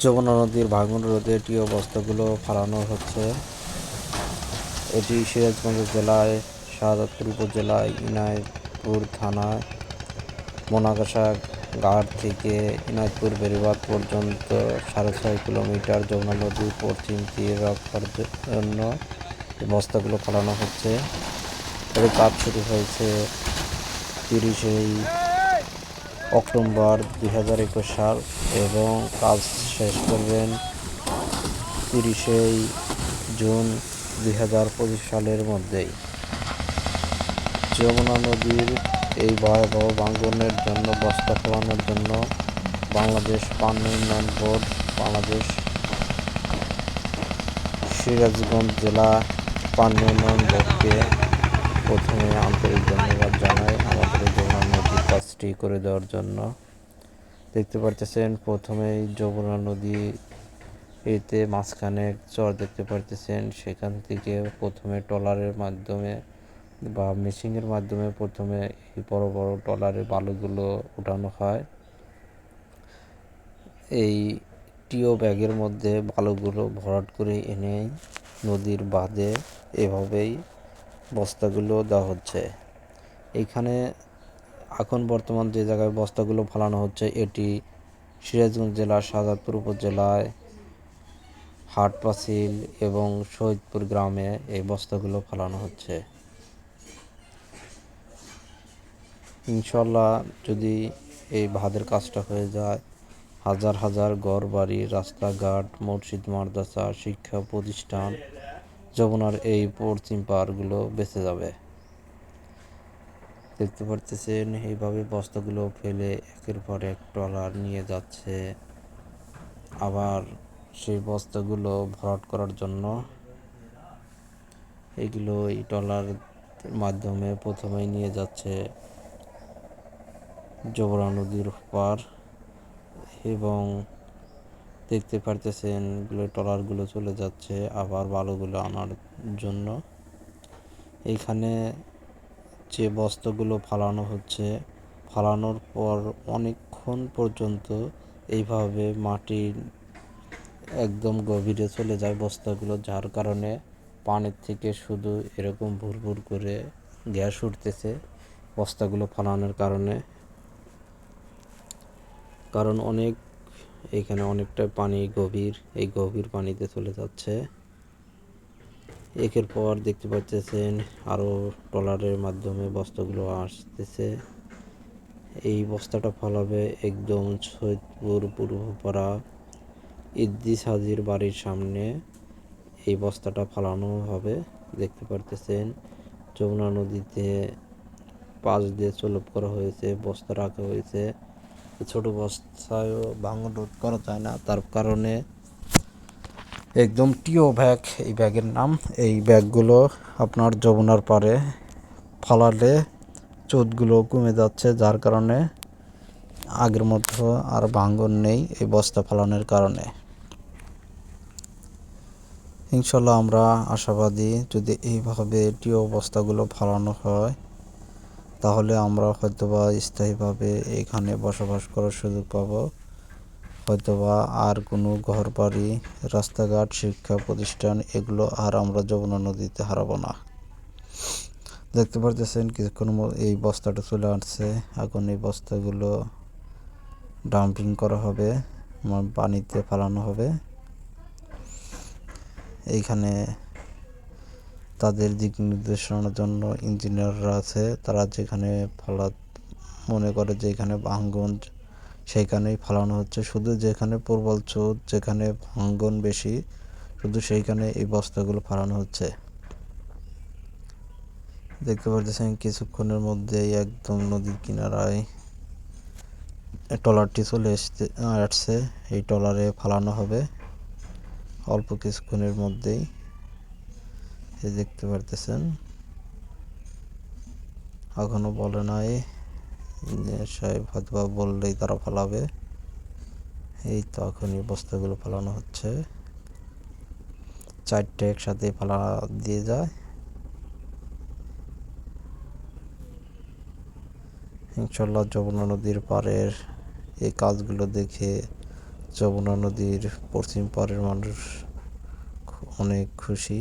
যমুনা নদীর ভাঙন রোধে টিও বস্তাগুলো ফালানো হচ্ছে। এটি সিরাজগঞ্জ জেলায় শাহজাদপুর উপজেলায় ইনায়তপুর থানায় মোনাগাছা ঘাট থেকে ইনায়তপুর বেড়িবাঁধ পর্যন্ত 6.5 কিলোমিটার যমুনা নদীর পশ্চিম তীর রক্ষার জন্য এই বস্তাগুলো ফালানো হচ্ছে। এর কাজ শুরু হয়েছে 30 অক্টোবর 2021 সাল এবং কাজ শেষ করবেন 30 জুন 2025 সালের মধ্যেই। যমুনা নদীর এই ভয়াবহ ভাঙনের জন্য বস্তা ফেলানোর জন্য বাংলাদেশ পানি উন্নয়ন বোর্ড, বাংলাদেশ সিরাজগঞ্জ জেলা পানি উন্নয়ন বোর্ডকে প্রথমে আন্তরিক ধন্যবাদ জানাই আমাদের এই যমুনা নদীর কাজটি করে দেওয়ার জন্য। দেখতে পারতেছেন প্রথমেই যমুনা নদী এতে মাঝখানে চর দেখতে পারতেছেন, সেখান থেকে প্রথমে ট্রলারের মাধ্যমে বা মেশিনের মাধ্যমে প্রথমে এই বড় বড় ট্রলারে বালুগুলো উঠানো হয়। এই টিও ব্যাগের মধ্যে বালুগুলো ভরাট করে এনে নদীর বাঁধে এভাবেই বস্তাগুলো দেওয়া হচ্ছে। এইখানে এখন বর্তমান যে জায়গায় বস্তাগুলো ফালানো হচ্ছে এটি সিরাজগঞ্জ জেলার শাহজাদপুর উপজেলায় হাটপাচিল এবং শহীদপুর গ্রামে এই বস্তাগুলো ফালানো হচ্ছে। ইনশাল্লাহ যদি এই বাঁধের কাজটা হয়ে যায়, হাজার হাজার ঘর বাড়ি, রাস্তাঘাট, মসজিদ, মাদ্রাসা, শিক্ষা প্রতিষ্ঠান, যমুনার এই পশ্চিম পাড়গুলো বেঁচে যাবে। দেখতে পারতেছেন এইভাবে বস্তাগুলো ফেলে একের পর এক ট্রলার নিয়ে যাচ্ছে। আবার সেই বস্তাগুলো ভরাট করার জন্য এগুলো এই ট্রলার মাধ্যমে প্রথমেই নিয়ে যাচ্ছে যমুনা নদীর পার এবং দেখতে পারতেছেন ট্রলারগুলো চলে যাচ্ছে আবার বালুগুলো আনার জন্য। এইখানে যে বস্তাগুলো ফালানো হচ্ছে, ফালানোর পর অনেকক্ষণ পর্যন্ত এইভাবে মাটির একদম গভীরে চলে যায় বস্তাগুলো, যার কারণে পানির থেকে শুধু এরকম ভুরভুর করে গ্যাস উঠতেছে বস্তাগুলো ফালানোর কারণে। কারণ এখানে অনেকটা পানি গভীর, এই গভীর পানিতে চলে যাচ্ছে। একের পর দেখতে পাচ্ছেন আরও ট্রলারের মাধ্যমে বস্তাগুলো আসতেছে। এই বস্তাটা ফলাবে একদম সৈয়দপুর পূর্বপাড়া ইদ্রিস হাজির বাড়ির সামনে এই বস্তাটা ফালানো হবে। দেখতে পারতেছেন যমুনা নদীতে পাশ দিয়ে চলপ করা হয়েছে, বস্তা রাখা হয়েছে। ছোট বস্তায়ও ভাঙন রোধ করা যায় না, তার কারণে একদম টিও ব্যাগ এই ব্যাগের নাম। এই ব্যাগগুলো আপনার যমুনার পাড়ে ফালালে চোদগুলো কমে যাচ্ছে, যার কারণে আগের মতো আর ভাঙন নেই এই বস্তা ফালানোর কারণে। ইনশাল্লাহ আমরা আশাবাদী যদি এইভাবে টিও বস্তাগুলো ফালানো হয় তাহলে আমরা হয়তোবা স্থায়ীভাবে এখানে বসবাস করার সুযোগ পাব। হয়তোবা আর কোনো ঘর বাড়ি, রাস্তাঘাট, শিক্ষা প্রতিষ্ঠান এগুলো আর আমরা যমুনা নদীতে হারাবো না। দেখতে পারতেছেন কিছুক্ষণ এই বস্তাটা চলে আসছে। এখন এই বস্তাগুলো ডাম্পিং করা হবে, পানিতে ফালানো হবে। এইখানে তাদের দিক নির্দেশনার জন্য ইঞ্জিনিয়াররা আছে, তারা যেখানে মনে করে যে এখানে ভাঙ্গন সেইখানেই ফালানো হচ্ছে। শুধু যেখানে প্রবল স্রোত, যেখানে ভাঙ্গন বেশি, শুধু সেইখানে এই বস্তাগুলো ফালানো হচ্ছে। দেখতে পাচ্ছেন কিছুক্ষণের মধ্যেই একদম নদীর কিনারায় ট্রলারটি চলে আসছে। এই ট্রলারে ফালানো হবে অল্প কিছুক্ষণের মধ্যেই। এই দেখতে পারতেছেন এখনো বলে নাই, ইঞ্জিনিয়ার সাহেব হয়তো বললেই তারা ফালাবে। এই তো এখনই বস্তাগুলো ফালানো হচ্ছে, 4টে একসাথে ফালা দিয়ে যায়। ইনশাল্লাহ যমুনা নদীর পাড়ের এই কাজগুলো দেখে যমুনা নদীর পশ্চিম পাড়ের মানুষ অনেক খুশি।